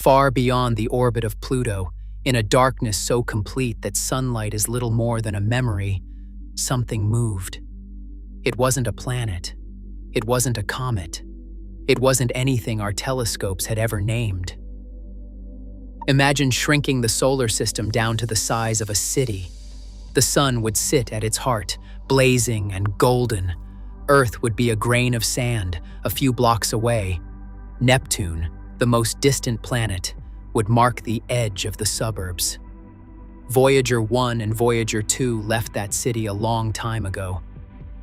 Far beyond the orbit of Pluto, in a darkness so complete that sunlight is little more than a memory, something moved. It wasn't a planet. It wasn't a comet. It wasn't anything our telescopes had ever named. Imagine shrinking the solar system down to the size of a city. The sun would sit at its heart, blazing and golden. Earth would be a grain of sand a few blocks away. Neptune, the most distant planet, would mark the edge of the suburbs. Voyager 1 and Voyager 2 left that city a long time ago.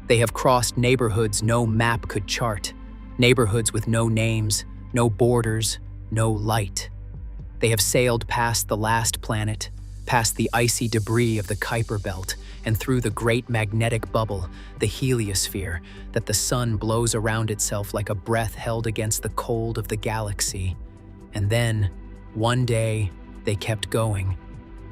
They have crossed neighborhoods no map could chart, neighborhoods with no names, no borders, no light. They have sailed past the last planet, past the icy debris of the Kuiper Belt, and through the great magnetic bubble, the heliosphere, that the sun blows around itself like a breath held against the cold of the galaxy. And then, one day, they kept going.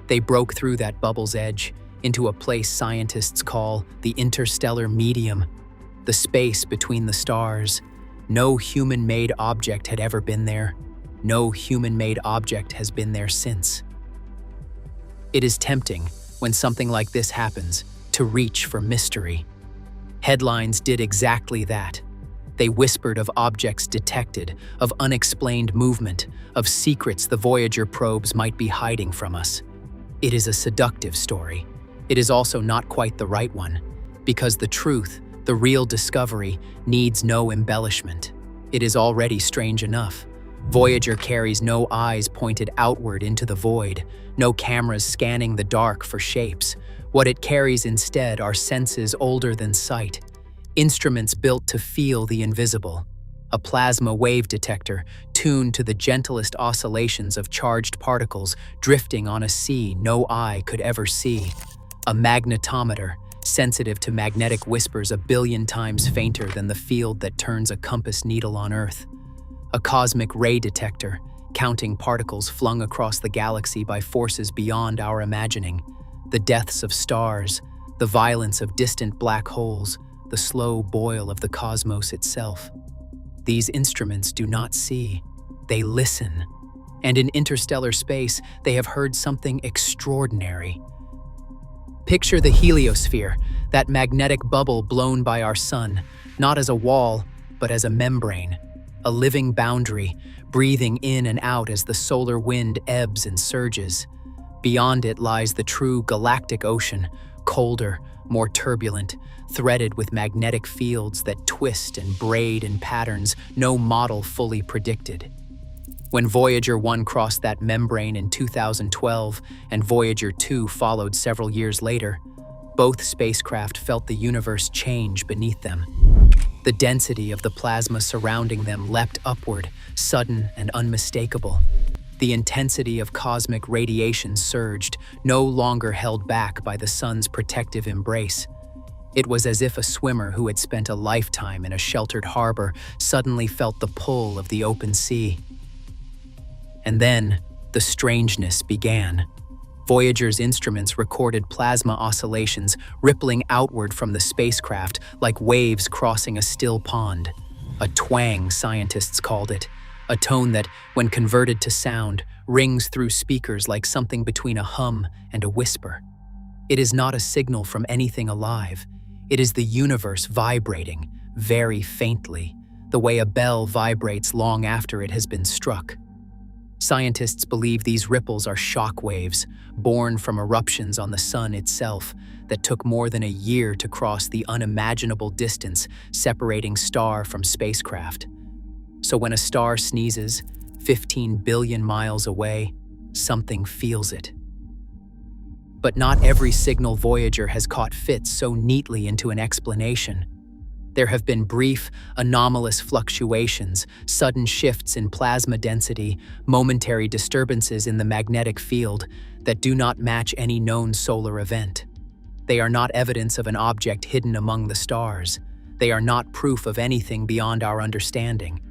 They broke through that bubble's edge into a place scientists call the interstellar medium, the space between the stars. No human-made object had ever been there. No human-made object has been there since. It is tempting, when something like this happens, to reach for mystery. Headlines did exactly that. They whispered of objects detected, of unexplained movement, of secrets the Voyager probes might be hiding from us. It is a seductive story. It is also not quite the right one, because the truth, the real discovery, needs no embellishment. It is already strange enough. Voyager carries no eyes pointed outward into the void, no cameras scanning the dark for shapes. What it carries instead are senses older than sight, instruments built to feel the invisible. A plasma wave detector tuned to the gentlest oscillations of charged particles drifting on a sea no eye could ever see. A magnetometer, sensitive to magnetic whispers a billion times fainter than the field that turns a compass needle on Earth. A cosmic ray detector, counting particles flung across the galaxy by forces beyond our imagining. The deaths of stars, the violence of distant black holes, the slow boil of the cosmos itself. These instruments do not see, they listen. And in interstellar space, they have heard something extraordinary. Picture the heliosphere, that magnetic bubble blown by our sun, not as a wall, but as a membrane. A living boundary, breathing in and out as the solar wind ebbs and surges. Beyond it lies the true galactic ocean, colder, more turbulent, threaded with magnetic fields that twist and braid in patterns no model fully predicted. When Voyager 1 crossed that membrane in 2012 and Voyager 2 followed several years later, both spacecraft felt the universe change beneath them. The density of the plasma surrounding them leapt upward, sudden and unmistakable. The intensity of cosmic radiation surged, no longer held back by the sun's protective embrace. It was as if a swimmer who had spent a lifetime in a sheltered harbor suddenly felt the pull of the open sea. And then, the strangeness began. Voyager's instruments recorded plasma oscillations rippling outward from the spacecraft like waves crossing a still pond. A twang, scientists called it, a tone that, when converted to sound, rings through speakers like something between a hum and a whisper. It is not a signal from anything alive. It is the universe vibrating, very faintly, the way a bell vibrates long after it has been struck. Scientists believe these ripples are shock waves, born from eruptions on the sun itself, that took more than a year to cross the unimaginable distance separating star from spacecraft. So when a star sneezes, 15 billion miles away, something feels it. But not every signal Voyager has caught fits so neatly into an explanation. There have been brief, anomalous fluctuations, sudden shifts in plasma density, momentary disturbances in the magnetic field that do not match any known solar event. They are not evidence of an object hidden among the stars. They are not proof of anything beyond our understanding.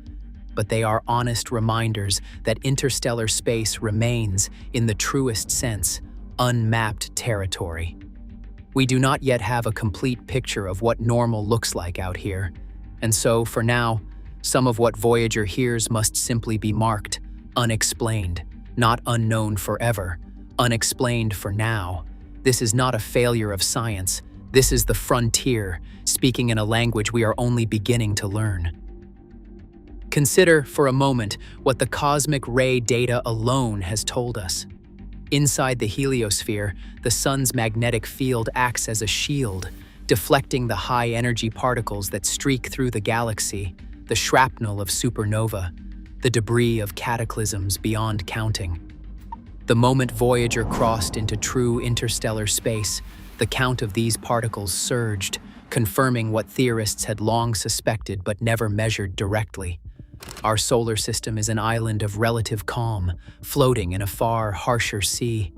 But they are honest reminders that interstellar space remains, in the truest sense, unmapped territory. We do not yet have a complete picture of what normal looks like out here, and so, for now, some of what Voyager hears must simply be marked Unexplained, not unknown forever, unexplained for now. This is not a failure of science. This is the frontier, speaking in a language we are only beginning to learn. Consider, for a moment, what the cosmic ray data alone has told us. Inside the heliosphere, the sun's magnetic field acts as a shield, deflecting the high-energy particles that streak through the galaxy, the shrapnel of supernova, the debris of cataclysms beyond counting. The moment Voyager crossed into true interstellar space, the count of these particles surged, confirming what theorists had long suspected but never measured directly. Our solar system is an island of relative calm, floating in a far harsher sea.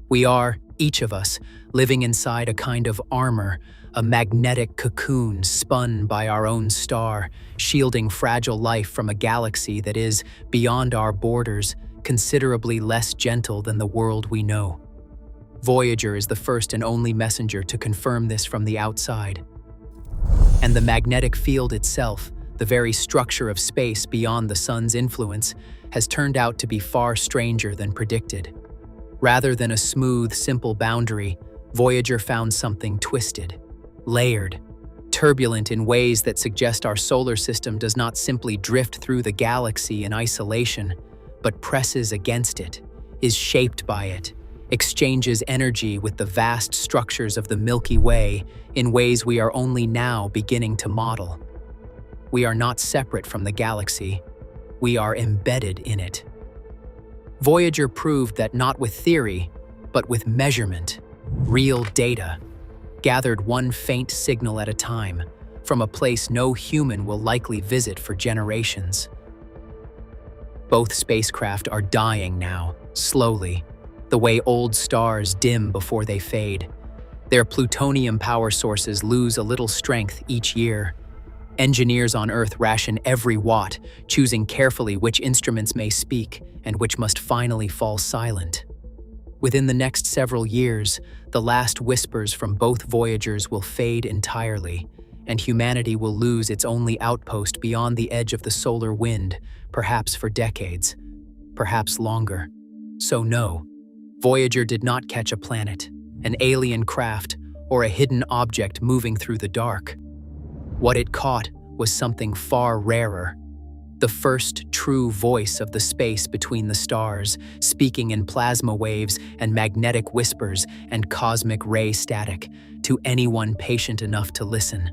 We are, each of us, living inside a kind of armor, a magnetic cocoon spun by our own star, shielding fragile life from a galaxy that is, beyond our borders, considerably less gentle than the world we know. Voyager is the first and only messenger to confirm this from the outside. And the magnetic field itself, the very structure of space beyond the sun's influence, has turned out to be far stranger than predicted. Rather than a smooth, simple boundary, Voyager found something twisted, layered, turbulent in ways that suggest our solar system does not simply drift through the galaxy in isolation, but presses against it, is shaped by it, exchanges energy with the vast structures of the Milky Way in ways we are only now beginning to model. We are not separate from the galaxy. We are embedded in it. Voyager proved that not with theory, but with measurement, real data, gathered one faint signal at a time, from a place no human will likely visit for generations. Both spacecraft are dying now, slowly, the way old stars dim before they fade. Their plutonium power sources lose a little strength each year. Engineers on Earth ration every watt, choosing carefully which instruments may speak and which must finally fall silent. Within the next several years, the last whispers from both Voyagers will fade entirely, and humanity will lose its only outpost beyond the edge of the solar wind, perhaps for decades, perhaps longer. So no, Voyager did not catch a planet, an alien craft, or a hidden object moving through the dark. What it caught was something far rarer. The first true voice of the space between the stars, speaking in plasma waves and magnetic whispers and cosmic ray static to anyone patient enough to listen.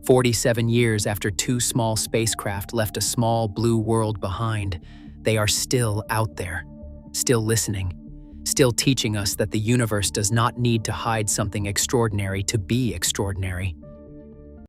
47 years after two small spacecraft left a small blue world behind, they are still out there, still listening, still teaching us that the universe does not need to hide something extraordinary to be extraordinary.